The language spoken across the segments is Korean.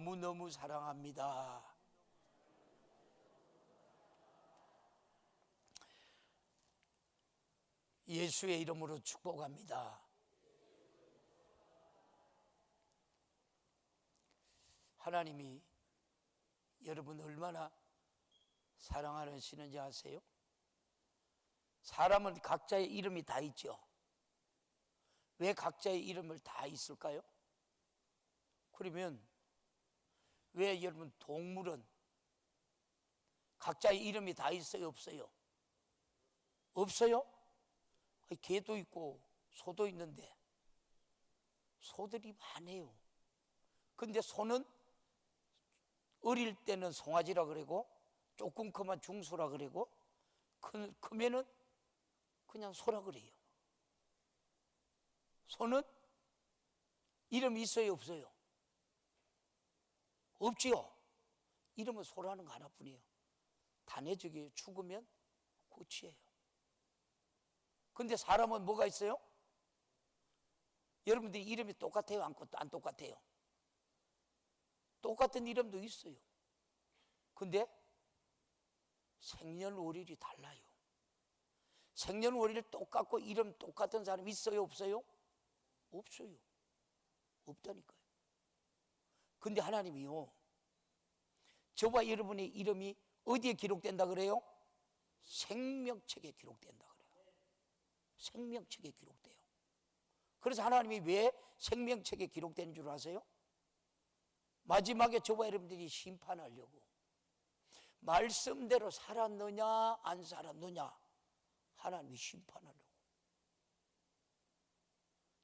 너무너무 사랑합니다. 예수의 이름으로 축복합니다. 하나님이 여러분 얼마나 사랑하시는지 아세요? 사람은 각자의 이름이 다 있죠. 왜 각자의 이름을 다 있을까요? 그러면 왜 여러분 동물은 각자의 이름이 다 있어요? 없어요? 없어요? 개도 있고 소도 있는데 소들이 많아요. 근데 소는 어릴 때는 송아지라 그러고 조금 크면 중소라 그러고 크면은 그냥 소라 그래요. 소는 이름이 있어요? 없어요? 없지요. 이름은 소라는 거 하나뿐이에요. 단해적이에요. 죽으면 고치예요. 근데 사람은 뭐가 있어요? 여러분들이 이름이 똑같아요? 안 똑같아요? 똑같은 이름도 있어요. 근데 생년월일이 달라요. 생년월일 똑같고 이름 똑같은 사람 있어요? 없어요? 없어요. 없다니까요. 근데 하나님이요, 저와 여러분의 이름이 어디에 기록된다 그래요? 생명책에 기록된다 그래요. 생명책에 기록돼요. 그래서 하나님이 왜 생명책에 기록되는 줄 아세요? 마지막에 저와 여러분들이 심판하려고, 말씀대로 살았느냐 안 살았느냐 하나님이 심판하려고.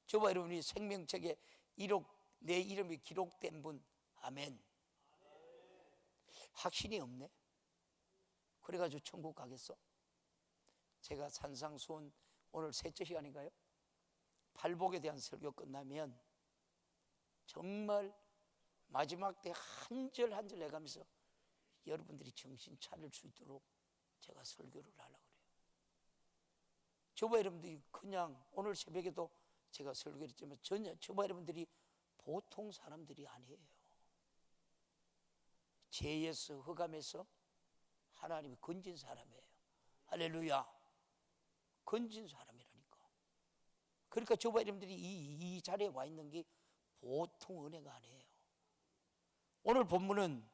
저와 여러분이 생명책에 내 이름이 기록된 분, 아멘. 확신이 없네. 그래가지고 천국 가겠어? 제가 산상수훈 오늘 셋째 시간인가요? 팔복에 대한 설교 끝나면 정말 마지막 때 한 절 한 절 내가면서 여러분들이 정신 차릴 수 있도록 제가 설교를 하려고 그래요. 저와 여러분들이 그냥 오늘 새벽에도 제가 설교를 했지만 전혀 저와 여러분들이 보통 사람들이 아니에요. 죄에서 흑암에서 하나님이 건진 사람이에요. 할렐루야. 건진 사람이라니까. 그러니까 저와 여러분들이 이 자리에 와 있는 게 보통 은혜가 아니에요. 오늘 본문은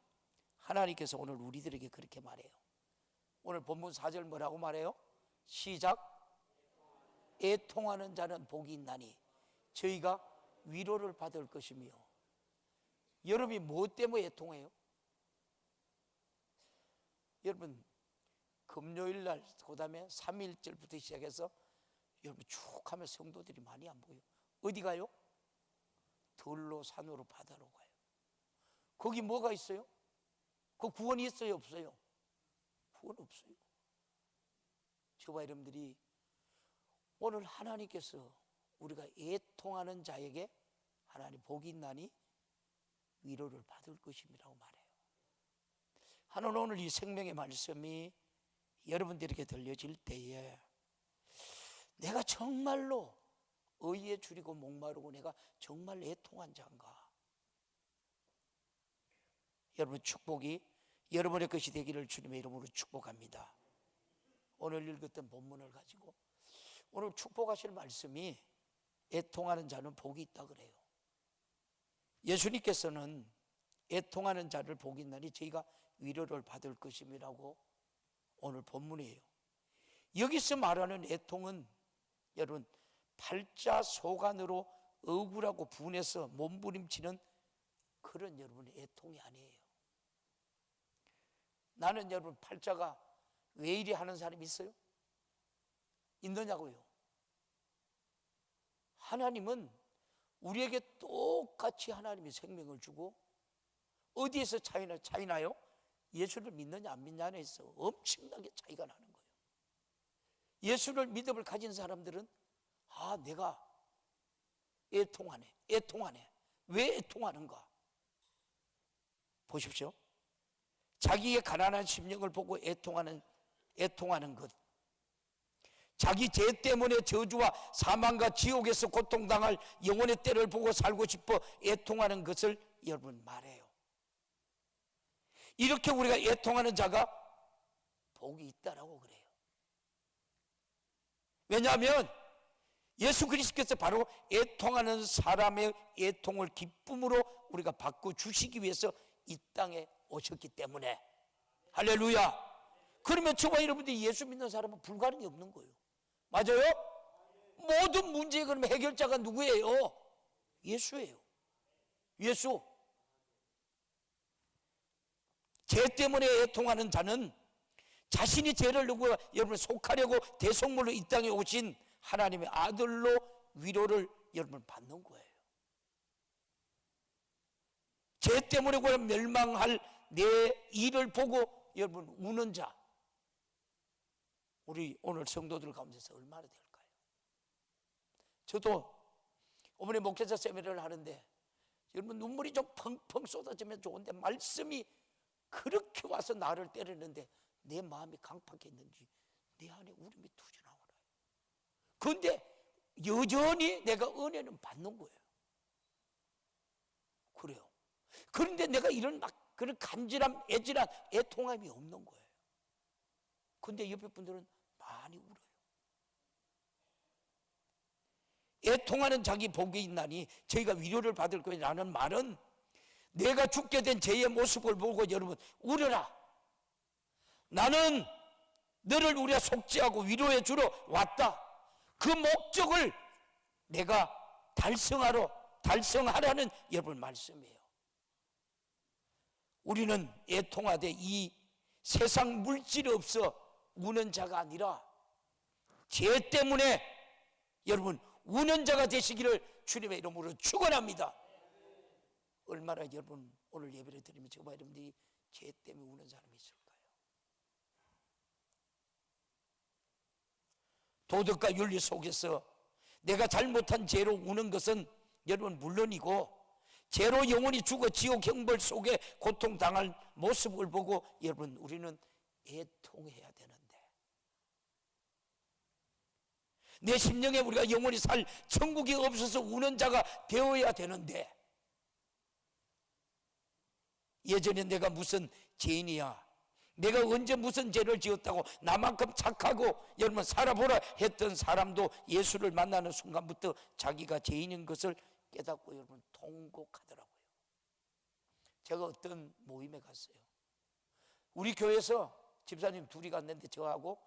하나님께서 오늘 우리들에게 그렇게 말해요. 오늘 본문 4절 뭐라고 말해요? 시작. 애통하는 자는 복이 있나니 저희가 위로를 받을 것이며. 여러분이 무엇 때문에 애통해요? 여러분 금요일 날 그다음에 3일절부터 시작해서 여러분 쭉 하면 성도들이 많이 안 보여요. 어디 가요? 들로 산으로 바다로 가요. 거기 뭐가 있어요? 그 구원이 있어요? 없어요? 구원 없어요. 저와 여러분들이 오늘 하나님께서 우리가 애통하는 자에게 하나님 복이 있나니 위로를 받을 것임이라고 말해요. 하나님 오늘 이 생명의 말씀이 여러분들에게 들려질 때에 내가 정말로 의에 줄이고 목마르고 내가 정말 애통한 자인가? 여러분 축복이 여러분의 것이 되기를 주님의 이름으로 축복합니다. 오늘 읽었던 본문을 가지고 오늘 축복하실 말씀이 애통하는 자는 복이 있다 그래요. 예수님께서는 애통하는 자를 복이 있나니 저희가 위로를 받을 것임이라고 오늘 본문이에요. 여기서 말하는 애통은 여러분 팔자 소관으로 억울하고 분해서 몸부림치는 그런 여러분의 애통이 아니에요. 나는 여러분 팔자가 왜 이리 하는 사람이 있어요? 있느냐고요. 하나님은 우리에게 똑같이 하나님이 생명을 주고 어디에서 차이나요? 예수를 믿느냐 안 믿느냐에 있어 엄청나게 차이가 나는 거예요. 예수를 믿음을 가진 사람들은 내가 애통하네. 왜 애통하는가? 보십시오. 자기의 가난한 심령을 보고 애통하는 것, 자기 죄 때문에 저주와 사망과 지옥에서 고통당할 영혼의 때를 보고 살고 싶어 애통하는 것을 여러분 말해요. 이렇게 우리가 애통하는 자가 복이 있다라고 그래요. 왜냐하면 예수 그리스도께서 바로 애통하는 사람의 애통을 기쁨으로 우리가 바꿔주시기 위해서 이 땅에 오셨기 때문에. 할렐루야. 그러면 저와 여러분들이 예수 믿는 사람은 불가능이 없는 거예요. 맞아요? 모든 문제의 그럼 해결자가 누구예요? 예수예요. 예수. 죄 때문에 애통하는 자는 자신이 죄를 누구가 여러분 속하려고 대속물로 이 땅에 오신 하나님의 아들로 위로를 여러분 받는 거예요. 죄 때문에 멸망할 내 일을 보고 여러분 우는 자, 우리 오늘 성도들 가운데서 얼마나 될까요? 저도 어머니 목회자 세미나를 하는데 여러분 눈물이 좀 펑펑 쏟아지면 좋은데 말씀이 그렇게 와서 나를 때리는데 내 마음이 강팍했는지 내 안에 울음이 투지 나오나요? 그런데 여전히 내가 은혜는 받는 거예요. 그래요. 그런데 내가 이런 막 그런 간절함, 애절한 애통함이 없는 거예요. 근데 옆에 분들은 많이 울어요. 애통하는 자기 복이 있나니 저희가 위로를 받을 거라는 말은 내가 죽게 된 죄의 모습을 보고 여러분 울어라. 나는 너를 우리가 속죄하고 위로해 주러 왔다. 그 목적을 내가 달성하라는 여러분 말씀이에요. 우리는 애통하되 이 세상 물질이 없어 우는 자가 아니라 죄 때문에 여러분 우는 자가 되시기를 주님의 이름으로 축원합니다. 얼마나 여러분 오늘 예배를 드리면 저와 여러분들이 죄 때문에 우는 사람이 있을까요? 도덕과 윤리 속에서 내가 잘못한 죄로 우는 것은 여러분 물론이고 죄로 영원히 죽어 지옥 형벌 속에 고통당할 모습을 보고 여러분 우리는 애통해야 되는데 내 심령에 우리가 영원히 살 천국이 없어서 우는 자가 되어야 되는데 예전에 내가 무슨 죄인이야, 내가 언제 무슨 죄를 지었다고 나만큼 착하고 여러분 살아보라 했던 사람도 예수를 만나는 순간부터 자기가 죄인인 것을 깨닫고 여러분 통곡하더라고요. 제가 어떤 모임에 갔어요. 우리 교회에서 집사님 둘이 갔는데 저하고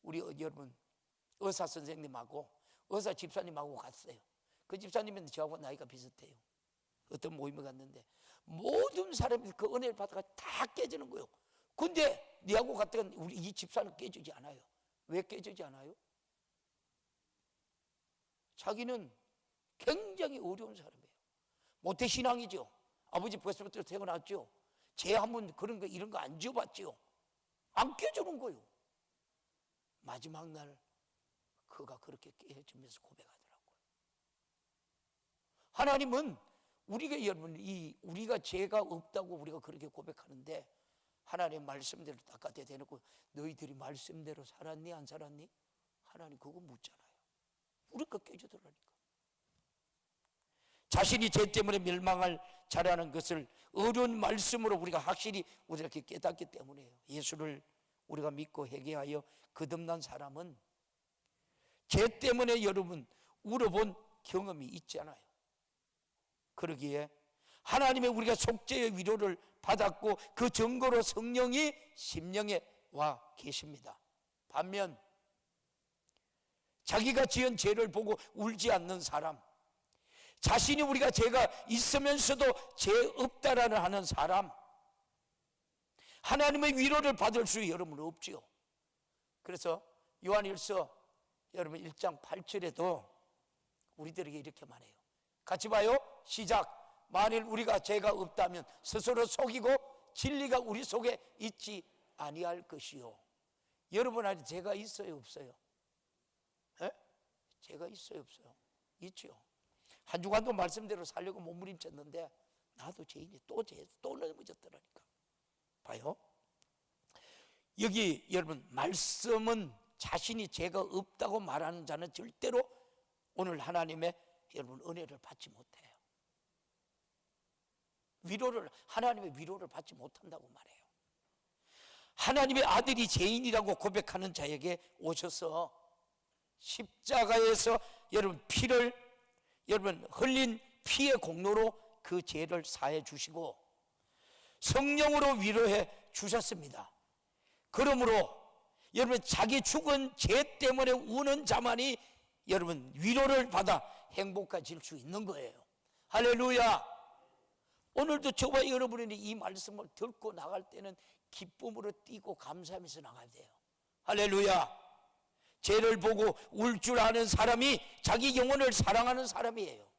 우리 여러분 의사 선생님하고 의사 집사님하고 갔어요. 그 집사님은 저하고 나이가 비슷해요. 어떤 모임에 갔는데 모든 사람이 그 은혜를 받다가 다 깨지는 거예요. 근데 니하고 갔다가 우리 이 집사는 깨지지 않아요. 왜 깨지지 않아요? 자기는 굉장히 어려운 사람이에요. 모태신앙이죠. 아버지 벌써부터 태어났죠. 죄 한번 그런 거 이런 거 안 지어봤죠. 안 깨지는 거예요. 마지막 날 그가 그렇게 깨지면서 고백하더라고요. 하나님은 우리가 여러분 우리가 죄가 없다고 우리가 그렇게 고백하는데 하나님 말씀대로 닦아야 되놓고 너희들이 말씀대로 살았니 안 살았니? 하나님 그거 묻잖아요. 우리가 깨져들어가니까 자신이 죄 때문에 멸망할 자라는 것을 어려운 말씀으로 우리가 확실히 우리가 이렇게 깨닫기 때문에요. 예수를 우리가 믿고 회개하여 거듭난 사람은 죄 때문에 여러분 울어본 경험이 있잖아요. 그러기에 하나님의 우리가 속죄의 위로를 받았고 그 증거로 성령이 심령에 와 계십니다. 반면 자기가 지은 죄를 보고 울지 않는 사람, 자신이 우리가 죄가 있으면서도 죄 없다라는 하는 사람, 하나님의 위로를 받을 수 여러분 없지요. 그래서 요한일서 여러분 1장 8절에도 우리들에게 이렇게 말해요. 같이 봐요. 시작. 만일 우리가 죄가 없다면 스스로 속이고 진리가 우리 속에 있지 아니할 것이요. 여러분 안에 죄가 있어요 없어요? 에? 죄가 있어요 없어요? 있죠. 한 주간도 말씀대로 살려고 몸부림쳤는데 나도 죄인이 또 넘어졌더라니까. 봐요. 여기 여러분 말씀은 자신이 죄가 없다고 말하는 자는 절대로 오늘 하나님의 여러분 은혜를 받지 못해요. 하나님의 위로를 받지 못한다고 말해요. 하나님의 아들이 죄인이라고 고백하는 자에게 오셔서 십자가에서 여러분 피를 여러분 흘린 피의 공로로 그 죄를 사해 주시고 성령으로 위로해 주셨습니다. 그러므로 여러분 자기 죽은 죄 때문에 우는 자만이 여러분 위로를 받아 행복해질 수 있는 거예요. 할렐루야. 오늘도 저와 여러분이 이 말씀을 듣고 나갈 때는 기쁨으로 뛰고 감사하면서 나가야 돼요. 할렐루야. 죄를 보고 울 줄 아는 사람이 자기 영혼을 사랑하는 사람이에요.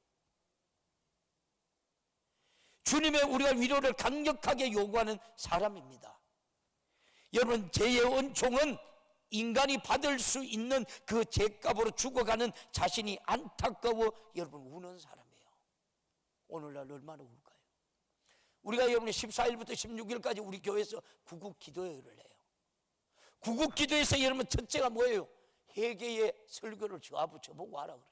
주님의 우리가 위로를 강력하게 요구하는 사람입니다. 여러분 죄의 은총은 인간이 받을 수 있는 그 죄값으로 죽어가는 자신이 안타까워 여러분 우는 사람이에요. 오늘날 얼마나 울까요? 우리가 여러분이 14일부터 16일까지 우리 교회에서 구국 기도회를 해요. 구국 기도에서 여러분 첫째가 뭐예요? 회개의 설교를 저보고 하라 그래요.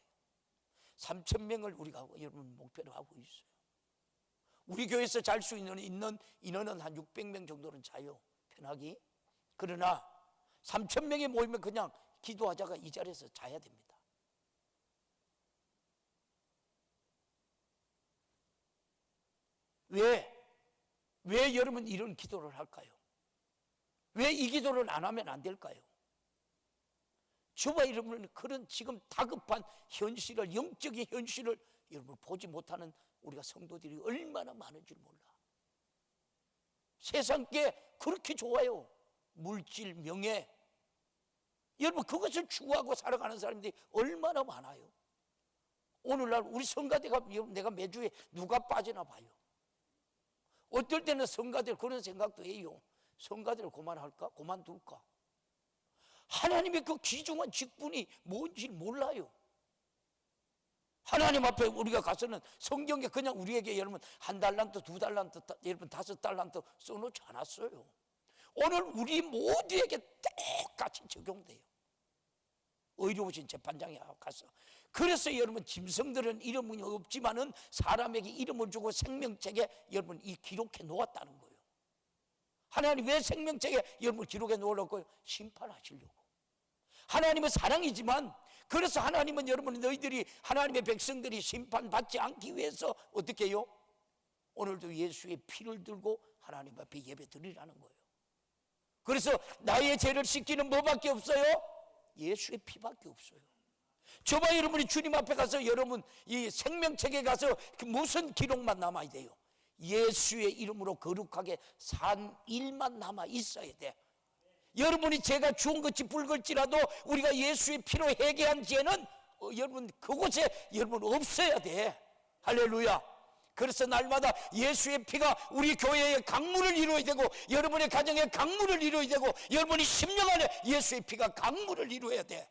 3,000명을 우리가 여러분 목표로 하고 있어요. 우리 교회에서 잘 수 있는 인원은 한 600명 정도는 자요, 편하게. 그러나 3,000명이 모이면 그냥 기도하자가 이 자리에서 자야 됩니다. 왜 여러분 이런 기도를 할까요? 왜 이 기도를 안 하면 안 될까요? 저와 여러분은 그런 지금 다급한 현실을, 영적인 현실을 여러분 보지 못하는 우리가 성도들이 얼마나 많은 줄 몰라. 세상 게 그렇게 좋아요. 물질, 명예. 여러분 그것을 추구하고 살아가는 사람들이 얼마나 많아요. 오늘날 우리 성가대가 내가 매주에 누가 빠지나 봐요. 어떨 때는 성가대 그런 생각도 해요. 성가대를 그만할까? 그만둘까? 하나님의 그 귀중한 직분이 뭔지 몰라요. 하나님 앞에 우리가 가서는 성경에 그냥 우리에게 여러분 1달란트, 2달란트, 여러분 5달란트 써놓지 않았어요. 오늘 우리 모두에게 똑같이 적용돼요. 의로우신 재판장에 가서. 그래서 여러분 짐승들은 이름이 없지만은 사람에게 이름을 주고 생명책에 여러분 이 기록해 놓았다는 거예요. 하나님 왜 생명책에 여러분 기록해 놓으려고? 심판하시려고. 하나님은 사랑이지만 그래서 하나님은 여러분 너희들이 하나님의 백성들이 심판받지 않기 위해서 어떻게 해요? 오늘도 예수의 피를 들고 하나님 앞에 예배 드리라는 거예요. 그래서 나의 죄를 씻기는 뭐밖에 없어요? 예수의 피밖에 없어요. 저와 여러분이 주님 앞에 가서 여러분 이 생명책에 가서 무슨 기록만 남아야 돼요? 예수의 이름으로 거룩하게 산 일만 남아 있어야 돼. 여러분이 죄가 주홍같이 붉을지라도 우리가 예수의 피로 회개한 죄는 여러분 그곳에 여러분 없어야 돼. 할렐루야. 그래서 날마다 예수의 피가 우리 교회의 강물을 이루어야 되고 여러분의 가정의 강물을 이루어야 되고 여러분이 10년 안에 예수의 피가 강물을 이루어야 돼.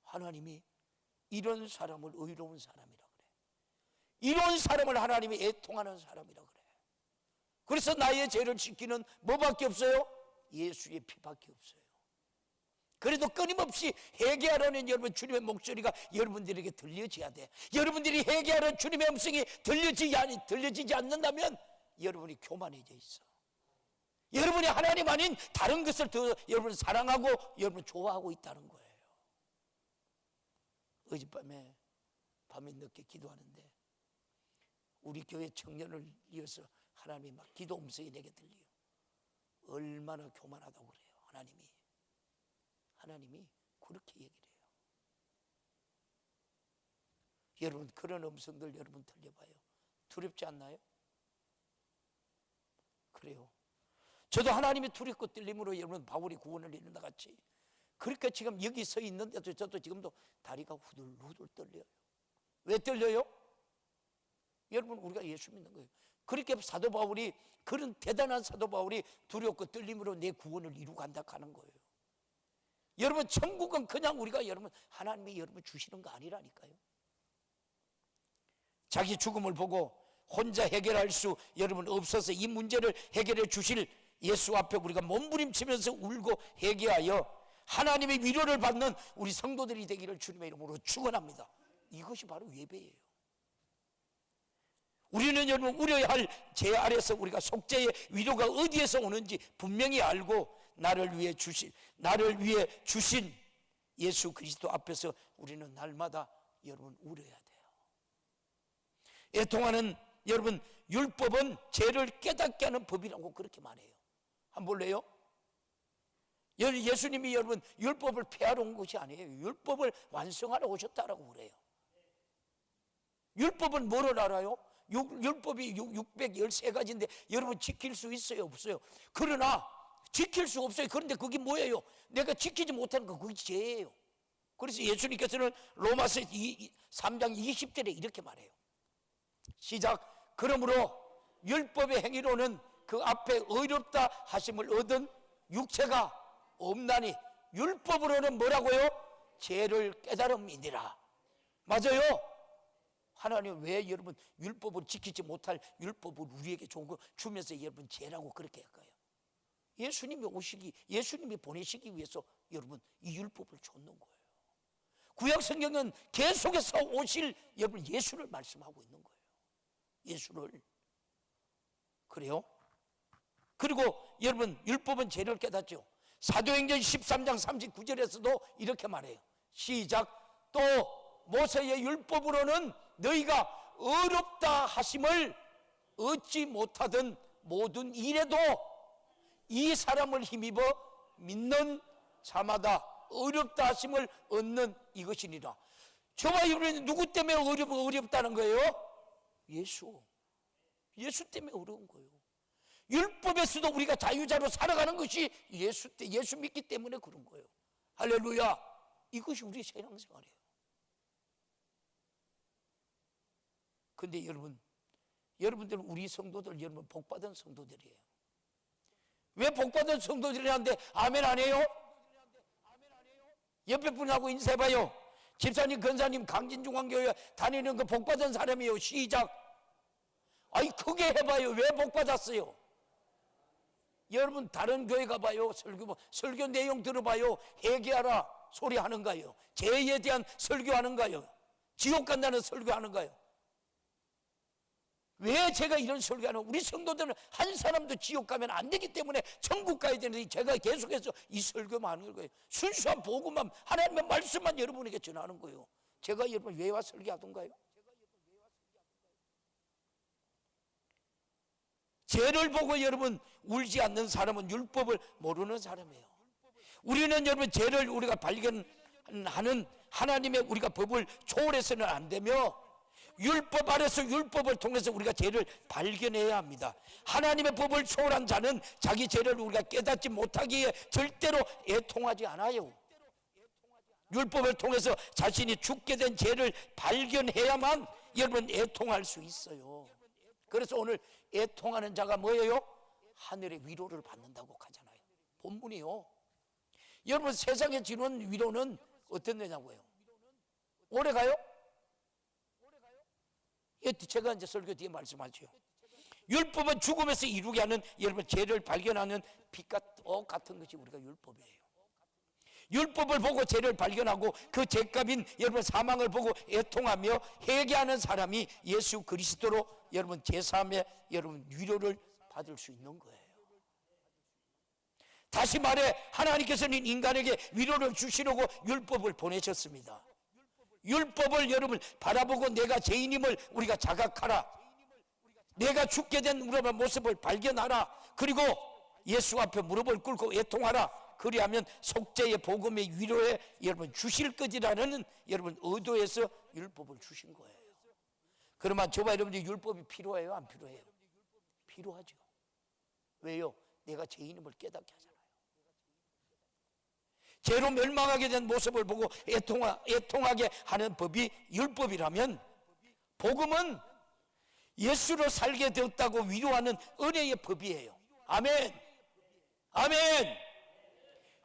하나님이 이런 사람을 의로운 사람이라 그래. 이런 사람을 하나님이 애통하는 사람이라 그래. 그래서 나의 죄를 씻기는 뭐밖에 없어요? 예수의 피밖에 없어요. 그래도 끊임없이 회개하라는 여러분 주님의 목소리가 여러분들에게 들려져야 돼. 여러분들이 회개하라는 주님의 음성이 들려지지 않는다면 여러분이 교만해져 있어. 여러분이 하나님 아닌 다른 것을 더 여러분 사랑하고 여러분 좋아하고 있다는 거예요. 어젯밤에 밤에 늦게 기도하는데 우리 교회 청년을 이어서 하나님이 막 기도 음성이 내게 들려요. 얼마나 교만하다고 그래요. 하나님이 그렇게 얘기를 해요. 여러분 그런 음성들 여러분 들려봐요. 두렵지 않나요? 그래요. 저도 하나님의 두렵고 떨림으로 여러분 바울이 구원을 이룬다 같이 그러니까 지금 여기 서 있는데도 저도 지금도 다리가 후들후들 떨려요. 왜 떨려요? 여러분 우리가 예수 믿는 거예요. 그렇게 사도 바울이 그런 대단한 사도 바울이 두렵고 떨림으로 내 구원을 이루고 간다 하는 거예요. 여러분 천국은 그냥 우리가 여러분 하나님이 여러분 주시는 거 아니라니까요. 자기 죽음을 보고 혼자 해결할 수 여러분 없어서 이 문제를 해결해 주실 예수 앞에 우리가 몸부림치면서 울고 회개하여 하나님의 위로를 받는 우리 성도들이 되기를 주님의 이름으로 축원합니다. 이것이 바로 예배예요. 우리는 여러분 우려야 할 죄 아래서 우리가 속죄의 위로가 어디에서 오는지 분명히 알고 나를 위해 주신 예수 그리스도 앞에서 우리는 날마다 여러분 우려야 돼요. 애통하는 여러분 율법은 죄를 깨닫게 하는 법이라고 그렇게 말해요. 한번 볼래요? 예수님이 여러분 율법을 폐하러 온 것이 아니에요. 율법을 완성하러 오셨다라고 그래요. 율법은 뭐를 알아요? 율법이 613가지인데 여러분 지킬 수 있어요? 없어요? 그러나 지킬 수 없어요. 그런데 그게 뭐예요? 내가 지키지 못하는 거 그게 죄예요. 그래서 예수님께서는 로마서 3장 20절에 이렇게 말해요. 시작. 그러므로 율법의 행위로는 그 앞에 의롭다 하심을 얻은 육체가 없나니 율법으로는 뭐라고요? 죄를 깨달음이니라. 맞아요. 하나님 왜 여러분 율법을 지키지 못할 율법을 우리에게 주면서 여러분 죄라고 그렇게 할까요? 예수님이 보내시기 위해서 여러분 이 율법을 줬는 거예요. 구약 성경은 계속해서 오실 여러분 예수를 말씀하고 있는 거예요. 예수를. 그래요? 그리고 여러분 율법은 죄를 깨닫죠. 사도행전 13장 39절에서도 이렇게 말해요. 시작. 또 모세의 율법으로는 너희가 어렵다 하심을 얻지 못하던 모든 일에도 이 사람을 힘입어 믿는 자마다 어렵다 하심을 얻는 이것이니라. 저와 여러분 누구 때문에 어렵다는 거예요? 예수 때문에 어려운 거예요. 율법에서도 우리가 자유자로 살아가는 것이 예수 믿기 때문에 그런 거예요. 할렐루야. 이것이 우리 신앙생활이에요. 근데 여러분들은 우리 성도들 여러분 복받은 성도들이에요. 왜 복받은 성도들이라는데 아멘 안 해요? 옆에 분하고 인사해봐요. 집사님, 권사님, 강진중앙교회 다니는 그 복받은 사람이에요. 시작. 아이 크게 해봐요. 왜 복받았어요? 여러분 다른 교회 가봐요. 설교 내용 들어봐요. 회개하라 소리 하는가요? 죄에 대한 설교하는가요? 지옥 간다는 설교하는가요? 왜 제가 이런 설교하는? 우리 성도들은 한 사람도 지옥 가면 안 되기 때문에 천국 가야 되는데 제가 계속해서 이 설교만 하는 거예요. 순수한 복음만 하나님의 말씀만 여러분에게 전하는 거예요. 제가 여러분 왜 와 설교하던가요? 죄를 보고 여러분 울지 않는 사람은 율법을 모르는 사람이에요. 우리는 여러분 죄를 우리가 발견하는 하나님의 우리가 법을 초월해서는 안 되며 율법 아래서 율법을 통해서 우리가 죄를 발견해야 합니다. 하나님의 법을 초월한 자는 자기 죄를 우리가 깨닫지 못하기에 절대로 애통하지 않아요. 율법을 통해서 자신이 죽게 된 죄를 발견해야만 여러분 애통할 수 있어요. 그래서 오늘 애통하는 자가 뭐예요? 하늘의 위로를 받는다고 하잖아요. 본문이요. 여러분 세상에 주는 위로는 어떤 데냐고요? 오래 가요? 제가 이제 설교 뒤에 말씀하죠. 율법은 죽음에서 이루게 하는 여러분 죄를 발견하는 빛과 같은 것이 우리가 율법이에요. 율법을 보고 죄를 발견하고 그 죄값인 여러분 사망을 보고 애통하며 회개하는 사람이 예수 그리스도로 여러분 제사함의 여러분 위로를 받을 수 있는 거예요. 다시 말해 하나님께서는 인간에게 위로를 주시려고 율법을 보내셨습니다. 율법을 여러분 바라보고 내가 죄인임을 우리가 자각하라. 내가 죽게 된 우리의 모습을 발견하라. 그리고 예수 앞에 무릎을 꿇고 애통하라. 그리하면 속죄의 복음의 위로에 여러분 주실 것이라는 여러분 의도에서 율법을 주신 거예요. 그러면 저와 여러분들이 율법이 필요해요? 안 필요해요? 필요하죠. 왜요? 내가 죄인임을 깨닫게 하잖아요. 죄로 멸망하게 된 모습을 보고 애통하게 하는 법이 율법이라면 복음은 예수로 살게 되었다고 위로하는 은혜의 법이에요. 아멘. 아멘.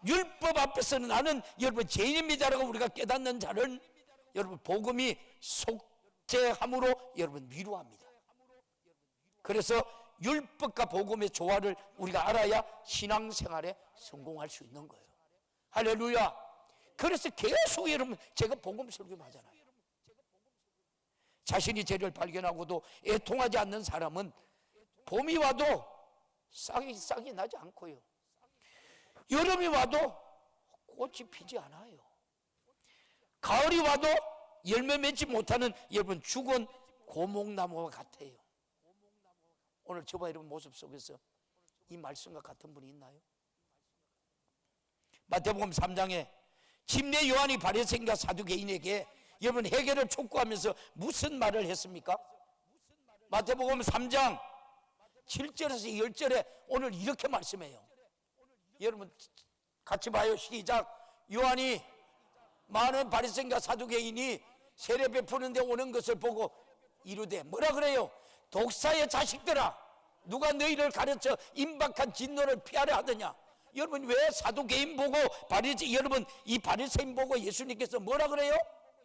율법 앞에서는 나는 여러분 죄인입니다라고 우리가 깨닫는 자는 여러분 복음이 속죄함으로 여러분 위로합니다. 그래서 율법과 복음의 조화를 우리가 알아야 신앙생활에 성공할 수 있는 거예요. 할렐루야. 그래서 계속 여러분 제가 복음 설교하잖아요. 자신이 죄를 발견하고도 애통하지 않는 사람은 봄이 와도 싹이 나지 않고요, 여름이 와도 꽃이 피지 않아요, 가을이 와도 열매 맺지 못하는 여러분 죽은 고목나무와 같아요. 오늘 저와 여러분 모습 속에서 이 말씀과 같은 분이 있나요? 마태복음 3장에 침례 요한이 바리새인과 사두개인에게 여러분 회개를 촉구하면서 무슨 말을 했습니까? 마태복음 3장 7절에서 10절에 오늘 이렇게 말씀해요. 여러분 같이 봐요. 시작. 요한이 많은 바리새인과 사두개인이 세례 베푸는데 오는 것을 보고 이르되 뭐라 그래요? 독사의 자식들아, 누가 너희를 가르쳐 임박한 진노를 피하려 하더냐? 여러분 왜 사두개인 보고 여러분 이 바리새인 보고 예수님께서 뭐라 그래요?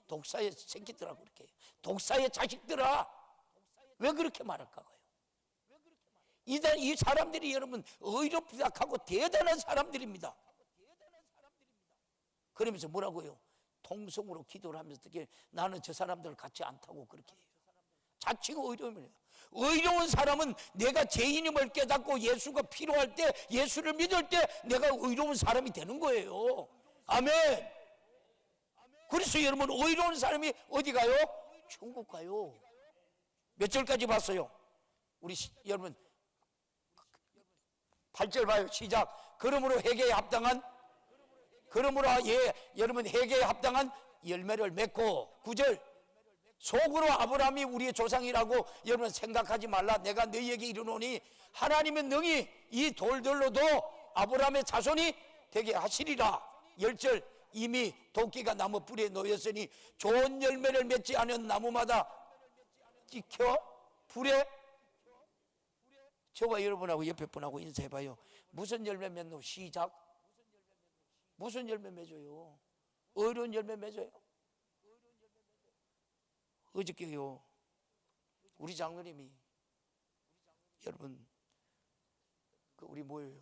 독사의 새끼들아 그렇게, 독사의 자식들아, 왜 그렇게 말할까요? 이 사람들이 여러분 의롭다하고 대단한 사람들입니다. 그러면서 뭐라고요? 통성으로 기도를 하면서 어떻게 나는 저 사람들을 같지 않다고 그렇게 해요. 자치가 의로움이에요. 의로운 사람은 내가 죄인임을 깨닫고 예수가 필요할 때, 예수를 믿을 때 내가 의로운 사람이 되는 거예요. 아멘. 그래서 여러분 의로운 사람이 어디 가요? 천국 가요. 몇 절까지 봤어요? 우리 여러분 8절 봐요. 시작. 그러므로 회개에 합당한 여러분 회개에 합당한 열매를 맺고, 9절. 속으로 아브라함이 우리의 조상이라고 여러분 생각하지 말라. 내가 너희에게 이르노니 하나님은 능히 이 돌들로도 아브라함의 자손이 되게 하시리라. 10절. 이미 도끼가 나무 뿌리에 놓였으니 좋은 열매를 맺지 않은 나무마다 찍혀 불에. 저와 여러분하고 옆에 분하고 인사해봐요. 무슨 열매 맺노? 시작. 무슨 열매 맺어요? 어려운 열매 맺어요. 어저께요 우리 장로님이 여러분 우리 뭐예요?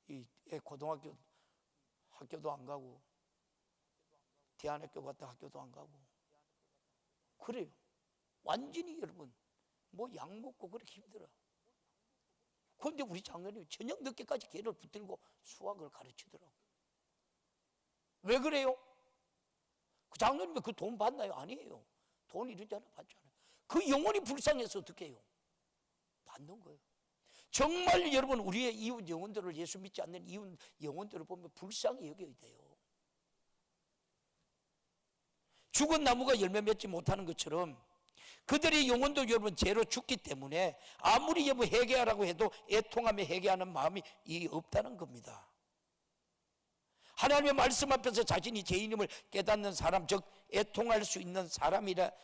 이 고등학교 학교도 안 가고 대안학교 갔다 학교도 안 가고 그래요. 완전히 여러분 뭐 약 먹고 그렇게 힘들어. 그런데 우리 장로님이 저녁 늦게까지 걔를 붙들고 수학을 가르치더라고. 왜 그래요? 그 장로님이 그 돈 받나요? 아니에요. 돈 이러지 않아 받지 않아요. 그 영혼이 불쌍해서 어떻게 해요? 받는 거예요. 정말 여러분 우리의 이웃 영혼들을, 예수 믿지 않는 이웃 영혼들을 보면 불쌍히 여겨야 돼요. 죽은 나무가 열매 맺지 못하는 것처럼 그들의 영혼도 여러분 죄로 죽기 때문에 아무리 여러분 회개하라고 해도 애통하며 회개하는 마음이 없다는 겁니다. 하나님의 말씀 앞에서 자신이 죄인임을 깨닫는 사람, 즉 애통할 수 있는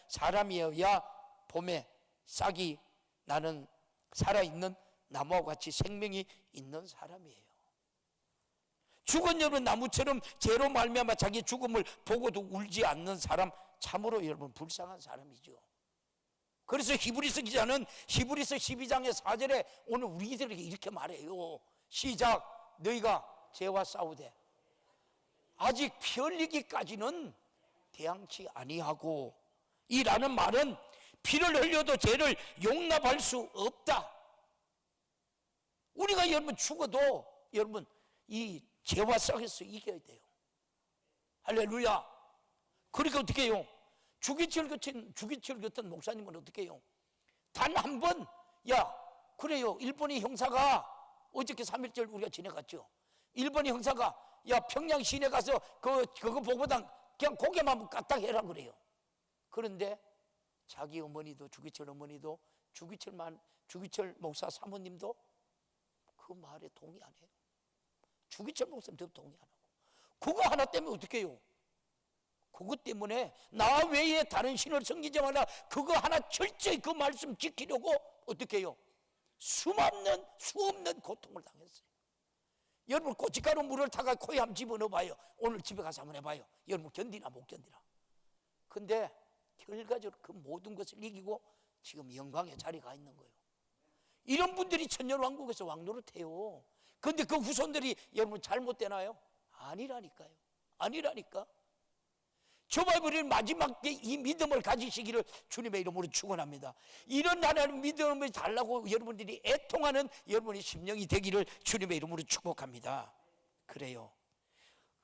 사람이어야 봄에 싹이 나는 살아있는 나무와 같이 생명이 있는 사람이에요. 죽은 여러분 나무처럼 죄로 말미암아 자기 죽음을 보고도 울지 않는 사람, 참으로 여러분 불쌍한 사람이죠. 그래서 히브리서 기자는 히브리서 12장의 4절에 오늘 우리들에게 이렇게 말해요. 시작. 너희가 죄와 싸우되 아직 피 흘리기까지는 대항치 아니하고, 이라는 말은 피를 흘려도 죄를 용납할 수 없다. 우리가 여러분 죽어도 여러분 이 죄와 싸워서 이겨야 돼요. 할렐루야. 그러니까 어떻게 해요? 주기철 같은 목사님은 어떻게 해요? 단 한 번, 야 그래요, 일본의 형사가 어저께 3.1절 우리가 지내갔죠. 일본의 형사가 야 평양 시내 가서 그거 보고당 그냥 고개만 까딱 해라 그래요. 그런데 자기 어머니도, 주기철 어머니도, 주기철 목사 사모님도 그 말에 동의 안 해요. 주기철 목사님도 동의 안 하고. 그거 하나 때문에 어떻게 해요? 그것 때문에 나 외에 다른 신을 섬기지 말라, 그거 하나 철저히 그 말씀 지키려고 어떻게 해요? 수 없는 고통을 당했어요. 여러분 고춧가루 물을 타가 코에 한번 집어넣어봐요. 오늘 집에 가서 한번 해봐요. 여러분 견디나 못 견디나. 근데 결과적으로 그 모든 것을 이기고 지금 영광의 자리에 가 있는 거예요. 이런 분들이 천년왕국에서 왕노릇해요. 근데 그 후손들이 여러분 잘못되나요? 아니라니까요. 아니라니까. 저와 우리는 마지막 때 이 믿음을 가지시기를 주님의 이름으로 축원합니다. 이런 하나님 믿음을 달라고 여러분들이 애통하는 여러분의 심령이 되기를 주님의 이름으로 축복합니다. 그래요.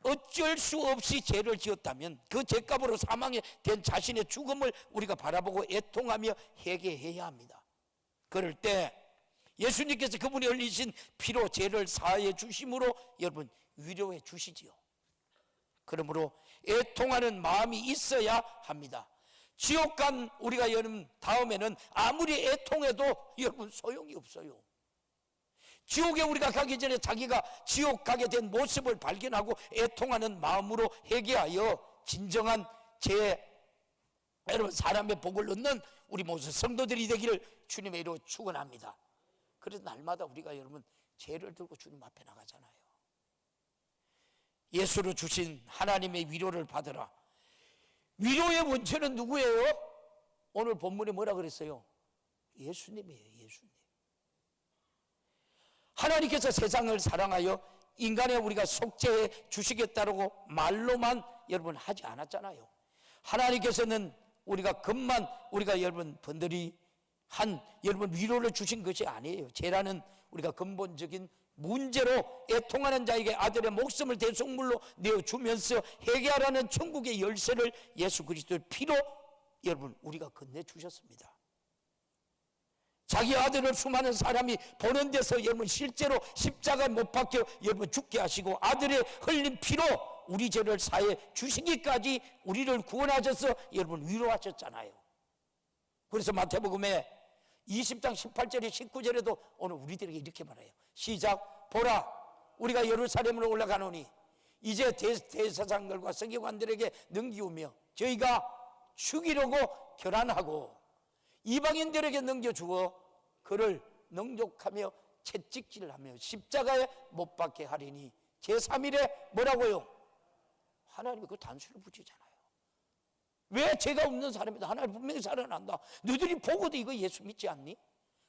어쩔 수 없이 죄를 지었다면 그 죄값으로 사망에 된 자신의 죽음을 우리가 바라보고 애통하며 회개해야 합니다. 그럴 때 예수님께서 그분이 흘리신 피로 죄를 사하여 주심으로 여러분 위로해 주시지요. 그러므로 애통하는 마음이 있어야 합니다. 지옥 간 우리가 여러분 다음에는 아무리 애통해도 여러분 소용이 없어요. 지옥에 우리가 가기 전에 자기가 지옥 가게 된 모습을 발견하고 애통하는 마음으로 회개하여 진정한 여러분 사람의 복을 얻는 우리 모든 성도들이 되기를 주님의 이름으로 축원합니다. 그래서 날마다 우리가 여러분 죄를 들고 주님 앞에 나가잖아요. 예수로 주신 하나님의 위로를 받으라. 위로의 원천은 누구예요? 오늘 본문에 뭐라 그랬어요? 예수님이에요. 예수님. 하나님께서 세상을 사랑하여 인간의 우리가 속죄해 주시겠다고 말로만 여러분 하지 않았잖아요. 하나님께서는 우리가 급만 우리가 여러분 번들이 한 여러분 위로를 주신 것이 아니에요. 죄라는 우리가 근본적인 문제로 애통하는 자에게 아들의 목숨을 대속물로 내어주면서 회개하라는 천국의 열쇠를 예수 그리스도의 피로 여러분 우리가 건네주셨습니다. 자기 아들을 수많은 사람이 보는 데서 여러분 실제로 십자가에 못 박혀 여러분 죽게 하시고 아들의 흘린 피로 우리 죄를 사해 주시기까지 우리를 구원하셔서 여러분 위로하셨잖아요. 그래서 마태복음에 20장 18절에 19절에도 오늘 우리들에게 이렇게 말해요. 시작. 보라 우리가 예루살렘으로 올라가노니 이제 대제사장들과 서기관들에게 넘기우며 저희가 죽이려고 결단하고 이방인들에게 넘겨주어 그를 능욕하며 채찍질을 하며 십자가에 못 박게 하리니 제3일에 뭐라고요? 하나님이 그 단수를 붙이잖아요. 왜 죄가 없는 사람이다 하나님 분명히 살아난다. 너희들이 보고도 이거 예수 믿지 않니?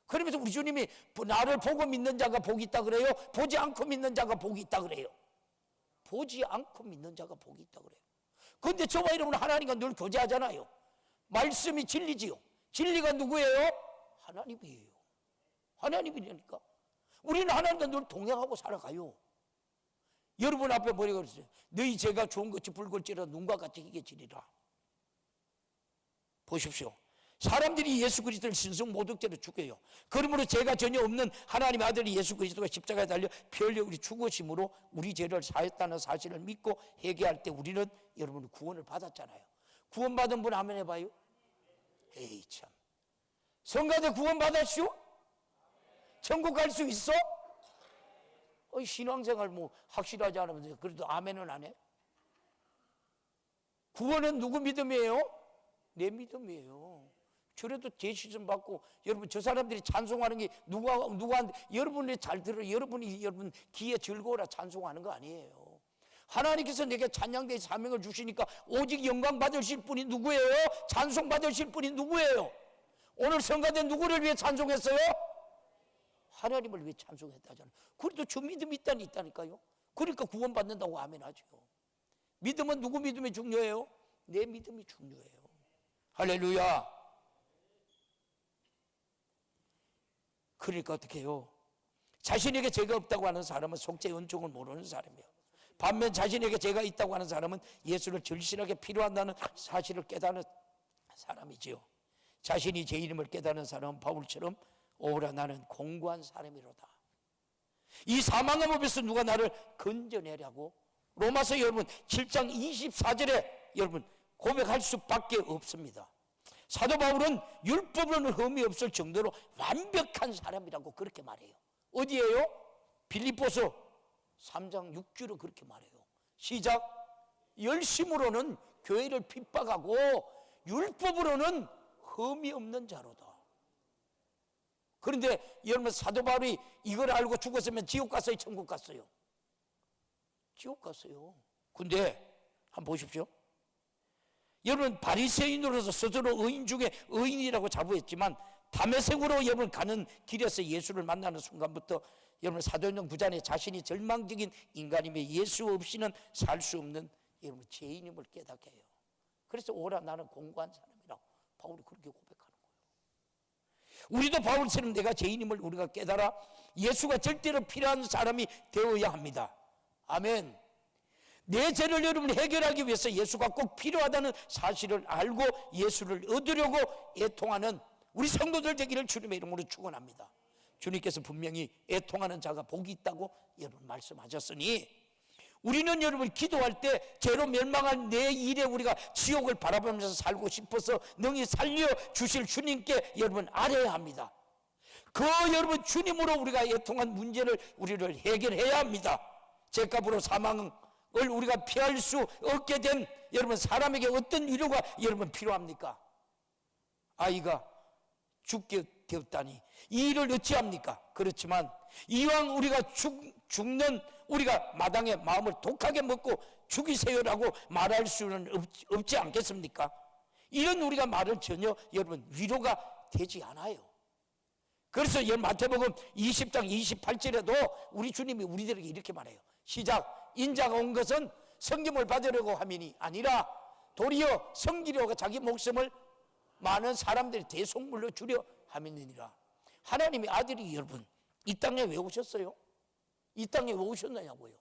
그러면서 우리 주님이 나를 보고 믿는 자가 복이 있다 그래요? 보지 않고 믿는 자가 복이 있다 그래요? 보지 않고 믿는 자가 복이 있다 그래요. 그런데 저와 여러분은 하나님과 늘 교제하잖아요. 말씀이 진리지요. 진리가 누구예요? 하나님이에요. 하나님이니까 우리는 하나님과 늘 동행하고 살아가요. 여러분 앞에 뭐라고 그랬어요? 너희 죄가 주홍같이 붉을지라도 눈과 같이 희게지리라. 보십시오. 사람들이 예수 그리스도를 신성 모독죄로 죽여요. 그러므로 죄가 전혀 없는 하나님의 아들이 예수 그리스도가 십자가에 달려 피 흘려 우리 죽으심으로 우리 죄를 사했다는 사실을 믿고 회개할 때 우리는 여러분 구원을 받았잖아요. 구원받은 분 아멘 해봐요. 에이 참, 성가대 구원받았슈? 천국 갈 수 있어? 신앙생활 뭐 확실하지 않으면서 그래도 아멘은 안 해? 구원은 누구 믿음이에요? 내 믿음이에요. 저래도 제시좀 받고 여러분 저 사람들이 찬송하는 게 누구한테 여러분이 잘 들어 여러분이 여러분 귀에 즐거워라 찬송하는 거 아니에요. 하나님께서 내게 찬양대의 사명을 주시니까 오직 영광 받으실 분이 누구예요? 찬송 받으실 분이 누구예요? 오늘 성가대 누구를 위해 찬송했어요? 하나님을 위해 찬송했다잖아요. 그래도 저 믿음이 있다니까요. 그러니까 구원받는다고 아멘 하죠. 믿음은 누구 믿음이 중요해요? 내 믿음이 중요해요. 할렐루야. 그러니까 어떻게 해요? 자신에게 죄가 없다고 하는 사람은 속죄의 은총을 모르는 사람이에요. 반면 자신에게 죄가 있다고 하는 사람은 예수를 절실하게 필요한다는 사실을 깨닫는 사람이지요. 자신이 죄인임을 깨닫는 사람은 바울처럼 오라 나는 공고한 사람이로다. 이 사망의 법에서 누가 나를 건져내려고 로마서 여러분 7장 24절에 여러분 고백할 수밖에 없습니다. 사도 바울은 율법으로는 흠이 없을 정도로 완벽한 사람이라고 그렇게 말해요. 어디에요? 빌립보서 3장 6절로 그렇게 말해요. 시작. 열심으로는 교회를 핍박하고 율법으로는 흠이 없는 자로다. 그런데 여러분 사도 바울이 이걸 알고 죽었으면 지옥 갔어요? 천국 갔어요? 지옥 갔어요. 근데 한번 보십시오. 여러분 바리새인으로서 스스로 의인 중에 의인이라고 자부했지만 다메섹으로 여러분 가는 길에서 예수를 만나는 순간부터 여러분 사도행전 9장에 자신이 절망적인 인간이며 예수 없이는 살 수 없는 여러분 죄인임을 깨닫게 해요. 그래서 오라 나는 공고한 사람이라고 바울이 그렇게 고백하는 거예요. 우리도 바울처럼 내가 죄인임을 우리가 깨달아 예수가 절대로 필요한 사람이 되어야 합니다. 아멘. 내 죄를 여러분 해결하기 위해서 예수가 꼭 필요하다는 사실을 알고 예수를 얻으려고 애통하는 우리 성도들 되기를 주님의 이름으로 축원합니다. 주님께서 분명히 애통하는 자가 복이 있다고 여러분 말씀하셨으니 우리는 여러분 기도할 때 죄로 멸망한 내 일에 우리가 지옥을 바라보면서 살고 싶어서 능히 살려주실 주님께 여러분 알아야 합니다. 그 여러분 주님으로 우리가 애통한 문제를 우리를 해결해야 합니다. 죄값으로 사망을 우리가 피할 수 없게 된 여러분 사람에게 어떤 위로가 여러분 필요합니까? 아이가 죽게 되었다니 이 일을 어찌합니까? 그렇지만 이왕 우리가 죽는 우리가 마당에 마음을 독하게 먹고 죽이세요라고 말할 수는 없지 않겠습니까? 이런 우리가 말은 전혀 여러분 위로가 되지 않아요. 그래서 마태복음 20장 28절에도 우리 주님이 우리들에게 이렇게 말해요. 시작. 인자가 온 것은 섬김을 받으려고 함이 아니라 도리어 섬기려고 자기 목숨을 많은 사람들이 대속물로 주려 함이니라. 하나님의 아들이 여러분 이 땅에 왜 오셨어요? 이 땅에 왜 오셨느냐고요?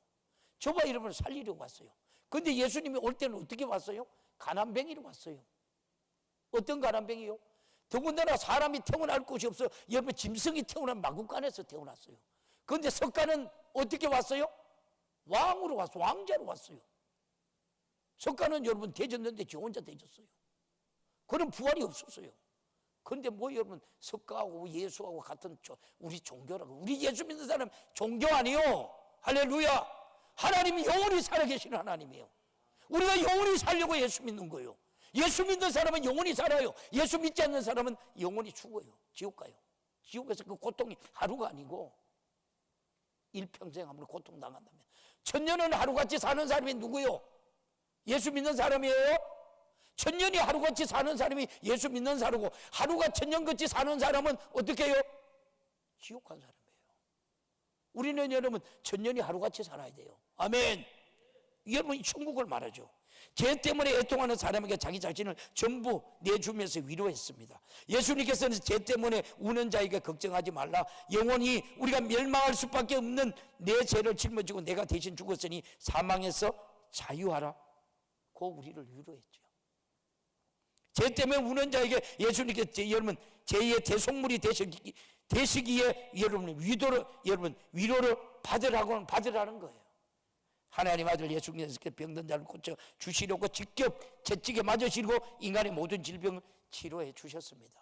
저와 여러분을 살리려고 왔어요. 그런데 예수님이 올 때는 어떻게 왔어요? 가난뱅이로 왔어요. 어떤 가난뱅이요? 더군다나 사람이 태어날 곳이 없어 여러분 짐승이 태어난 마구간에서 태어났어요. 그런데 석가는 어떻게 왔어요? 왕으로 왔어. 왕자로 왔어요. 석가는 여러분 되졌는데 지 혼자 되졌어요. 그런 부활이 없었어요. 그런데 뭐 여러분 석가하고 예수하고 같은 우리 종교라고 우리 예수 믿는 사람 종교 아니요. 할렐루야. 하나님이 영원히 살아계시는 하나님이에요. 우리가 영원히 살려고 예수 믿는 거예요. 예수 믿는 사람은 영원히 살아요. 예수 믿지 않는 사람은 영원히 죽어요. 지옥 가요. 지옥에서 그 고통이 하루가 아니고 일평생 아무리 고통당한다면 천년은 하루같이 사는 사람이 누구요? 예수 믿는 사람이에요? 천년이 하루같이 사는 사람이 예수 믿는 사람이고 하루가 천년같이 사는 사람은 어떻게 해요? 지옥 간 사람이에요. 우리는 여러분 천년이 하루같이 살아야 돼요. 아멘. 여러분 천국을 말하죠. 죄 때문에 애통하는 사람에게 자기 자신을 전부 내주면서 위로했습니다. 예수님께서는 죄 때문에 우는 자에게 걱정하지 말라. 영원히 우리가 멸망할 수밖에 없는 내 죄를 짊어지고 내가 대신 죽었으니 사망에서 자유하라. 고 우리를 위로했죠. 죄 때문에 우는 자에게 예수님께서 여러분 죄의 대속물이 되시기에 여러분 위로를 받으라는 거예요. 하나님 아들 예수님께서 병든 자를 고쳐 주시려고 직접 채찍에 맞으시고 인간의 모든 질병을 치료해 주셨습니다.